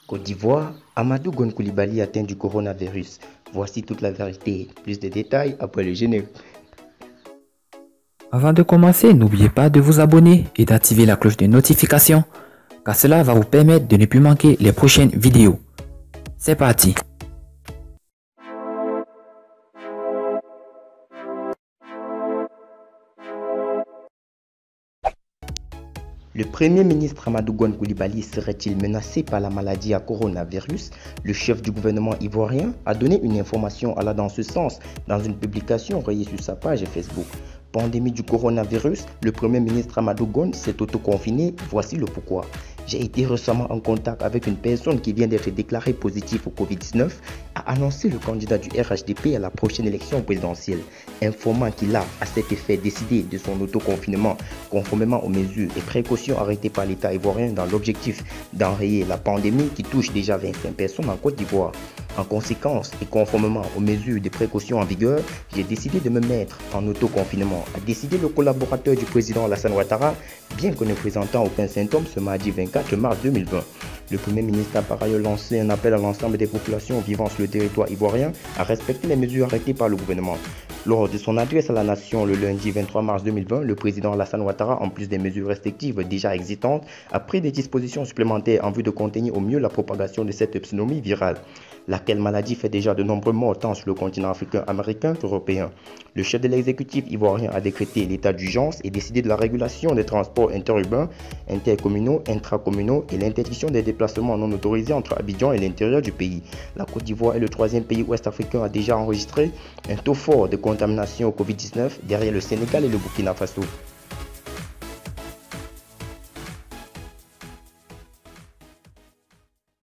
Côte d'Ivoire, Amadou Gon Coulibaly atteint du coronavirus. Voici toute la vérité. Plus de détails après le générique. Avant de commencer, n'oubliez pas de vous abonner et d'activer la cloche de notification, car cela va vous permettre de ne plus manquer les prochaines vidéos. C'est parti! Le Premier ministre Amadou Gon Coulibaly serait-il menacé par la maladie à coronavirus? Le chef du gouvernement ivoirien a donné une information allant dans ce sens dans une publication relayée sur sa page Facebook. Pandémie du coronavirus, le Premier ministre Amadou Gon s'est autoconfiné, voici le pourquoi. J'ai été récemment en contact avec une personne qui vient d'être déclarée positive au Covid-19, a annoncé le candidat du RHDP à la prochaine élection présidentielle, informant qu'il a à cet effet décidé de son autoconfinement conformément aux mesures et précautions arrêtées par l'État ivoirien dans l'objectif d'enrayer la pandémie qui touche déjà 25 personnes en Côte d'Ivoire. En conséquence et conformément aux mesures de précaution en vigueur, j'ai décidé de me mettre en autoconfinement, a décidé le collaborateur du président Alassane Ouattara, bien que ne présentant aucun symptôme ce mardi 24 mars 2020. Le Premier ministre a par ailleurs lancé un appel à l'ensemble des populations vivant sur le territoire ivoirien à respecter les mesures arrêtées par le gouvernement. Lors de son adresse à la nation le lundi 23 mars 2020, le président Alassane Ouattara, en plus des mesures restrictives déjà existantes, a pris des dispositions supplémentaires en vue de contenir au mieux la propagation de cette epidémie virale, laquelle maladie fait déjà de nombreux morts tant sur le continent africain, américain qu'européen. Le chef de l'exécutif ivoirien a décrété l'état d'urgence et décidé de la régulation des transports interurbains, intercommunaux, intracommunaux et l'interdiction des déplacements non autorisés entre Abidjan et l'intérieur du pays. La Côte d'Ivoire est le troisième pays ouest-africain à déjà enregistré un taux fort de contamination au Covid-19 derrière le Sénégal et le Burkina Faso.